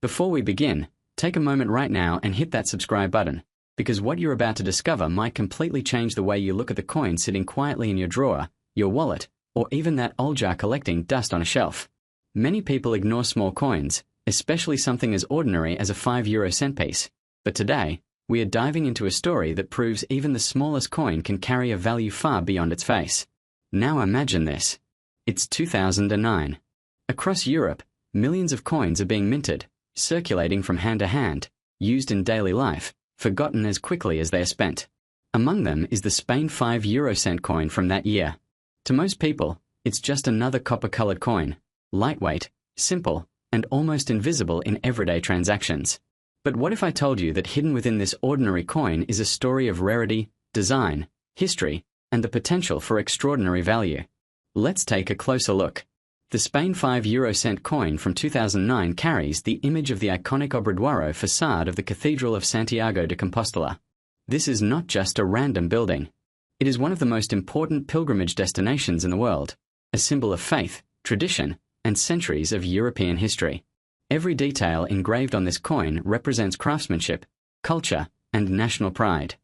Before we begin, take a moment right now and hit that subscribe button, because what you're about to discover might completely change the way you look at the coin sitting quietly in your drawer, your wallet, or even that old jar collecting dust on a shelf. Many people ignore small coins, especially something as ordinary as a 5-euro-cent piece. But today, we are diving into a story that proves even the smallest coin can carry a value far beyond its face. Now imagine this. It's 2009. Across Europe, millions of coins are being minted, circulating from hand to hand, used in daily life, forgotten as quickly as they are spent. Among them is the Spain 5-euro-cent coin from that year. To most people, it's just another copper-colored coin, lightweight, simple, and almost invisible in everyday transactions. But what if I told you that hidden within this ordinary coin is a story of rarity, design, history, and the potential for extraordinary value? Let's take a closer look. The Spain 5-euro-cent coin from 2009 carries the image of the iconic Obradoiro facade of the Cathedral of Santiago de Compostela. This is not just a random building. It is one of the most important pilgrimage destinations in the world, a symbol of faith, tradition, and centuries of European history. Every detail engraved on this coin represents craftsmanship, culture, and national pride.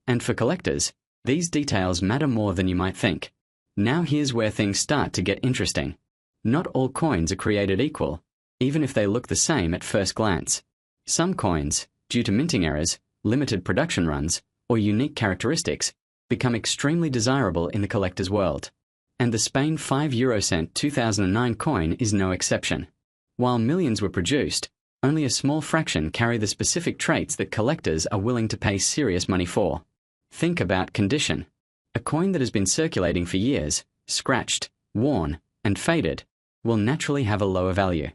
And for collectors, these details matter more than you might think. Now here's where things start to get interesting. Not all coins are created equal, even if they look the same at first glance. Some coins, due to minting errors, limited production runs, or unique characteristics, become extremely desirable in the collector's world. And the Spain 5-euro-cent 2009 coin is no exception. While millions were produced, only a small fraction carry the specific traits that collectors are willing to pay serious money for. Think about condition. A coin that has been circulating for years, scratched, worn, and faded, will naturally have a lower value.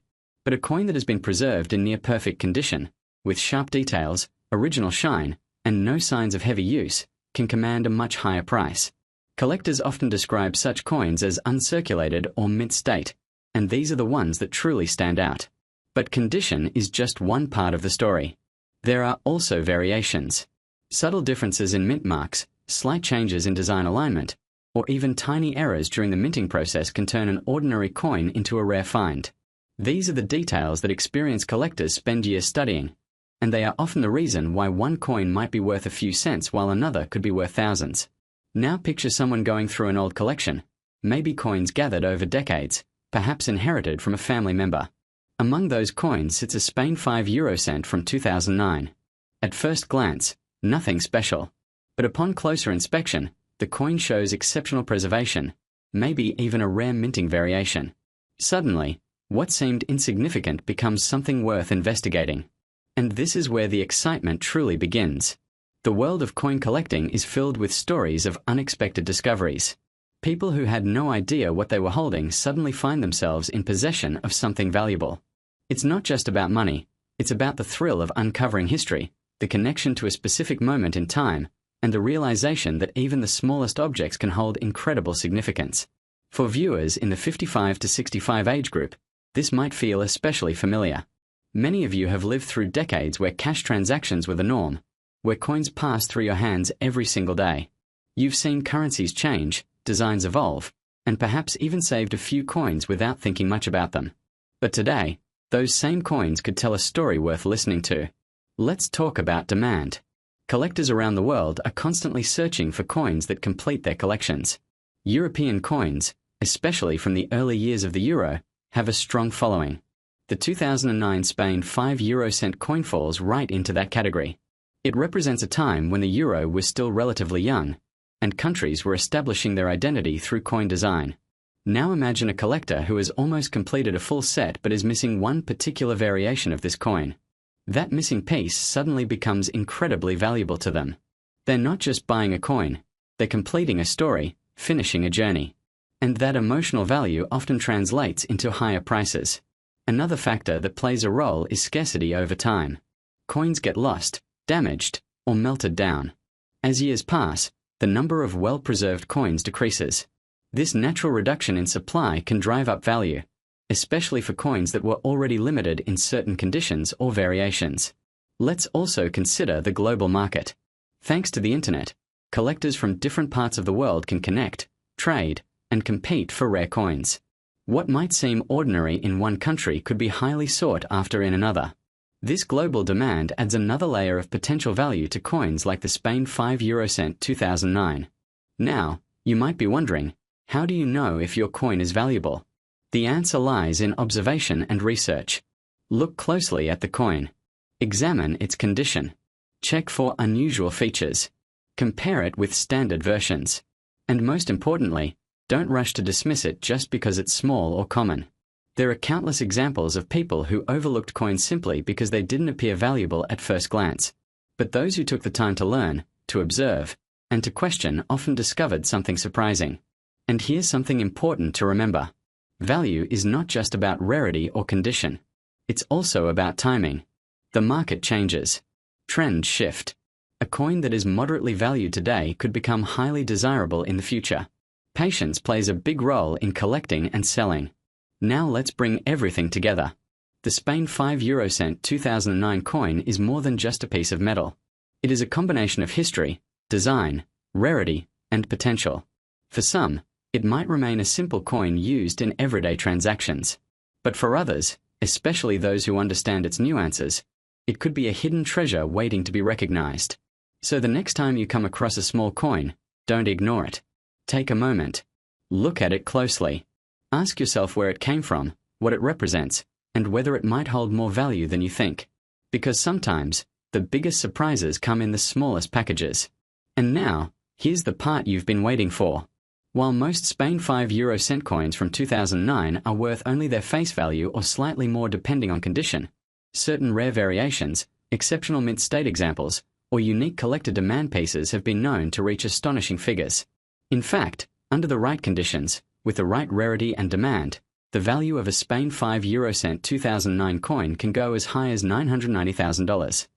But a coin that has been preserved in near-perfect condition, with sharp details, original shine, and no signs of heavy use, can command a much higher price. Collectors often describe such coins as uncirculated or mint state, and these are the ones that truly stand out. But condition is just one part of the story. There are also variations. Subtle differences in mint marks, slight changes in design alignment, or even tiny errors during the minting process can turn an ordinary coin into a rare find. These are the details that experienced collectors spend years studying, and they are often the reason why one coin might be worth a few cents while another could be worth thousands. Now picture someone going through an old collection, maybe coins gathered over decades, perhaps inherited from a family member. Among those coins sits a Spain 5-euro-cent from 2009. At first glance, nothing special. But upon closer inspection, the coin shows exceptional preservation, maybe even a rare minting variation. Suddenly, what seemed insignificant becomes something worth investigating. And this is where the excitement truly begins. The world of coin collecting is filled with stories of unexpected discoveries. People who had no idea what they were holding suddenly find themselves in possession of something valuable. It's not just about money, it's about the thrill of uncovering history, the connection to a specific moment in time, and the realization that even the smallest objects can hold incredible significance. For viewers in the 55 to 65 age group, this might feel especially familiar. Many of you have lived through decades where cash transactions were the norm, where coins passed through your hands every single day. You've seen currencies change, designs evolve, and perhaps even saved a few coins without thinking much about them. But today, those same coins could tell a story worth listening to. Let's talk about demand. Collectors around the world are constantly searching for coins that complete their collections. European coins, especially from the early years of the euro, have a strong following. The 2009 Spain 5-euro-cent coin falls right into that category. It represents a time when the euro was still relatively young, and countries were establishing their identity through coin design. Now imagine a collector who has almost completed a full set but is missing one particular variation of this coin. That missing piece suddenly becomes incredibly valuable to them. They're not just buying a coin, they're completing a story, finishing a journey. And that emotional value often translates into higher prices. Another factor that plays a role is scarcity over time. Coins get lost, damaged, or melted down. As years pass, the number of well-preserved coins decreases. This natural reduction in supply can drive up value, especially for coins that were already limited in certain conditions or variations. Let's also consider the global market. Thanks to the internet, collectors from different parts of the world can connect, trade, and compete for rare coins. What might seem ordinary in one country could be highly sought after in another. This global demand adds another layer of potential value to coins like the Spain 5 euro cent 2009. Now, you might be wondering, how do you know if your coin is valuable? The answer lies in observation and research. Look closely at the coin. Examine its condition. Check for unusual features. Compare it with standard versions. And most importantly, don't rush to dismiss it just because it's small or common. There are countless examples of people who overlooked coins simply because they didn't appear valuable at first glance. But those who took the time to learn, to observe, and to question often discovered something surprising. And here's something important to remember. Value is not just about rarity or condition. It's also about timing. The market changes. Trends shift. A coin that is moderately valued today could become highly desirable in the future. Patience plays a big role in collecting and selling. Now let's bring everything together. The Spain 5 euro cent 2009 coin is more than just a piece of metal. It is a combination of history, design, rarity, and potential. For some, it might remain a simple coin used in everyday transactions. But for others, especially those who understand its nuances, it could be a hidden treasure waiting to be recognized. So the next time you come across a small coin, don't ignore it. Take a moment. Look at it closely. Ask yourself where it came from, what it represents, and whether it might hold more value than you think. Because sometimes, the biggest surprises come in the smallest packages. And now, here's the part you've been waiting for. While most Spain 5 euro cent coins from 2009 are worth only their face value or slightly more depending on condition, certain rare variations, exceptional mint state examples, or unique collector demand pieces have been known to reach astonishing figures. In fact, under the right conditions, with the right rarity and demand, the value of a Spain 5 euro cent 2009 coin can go as high as $990,000.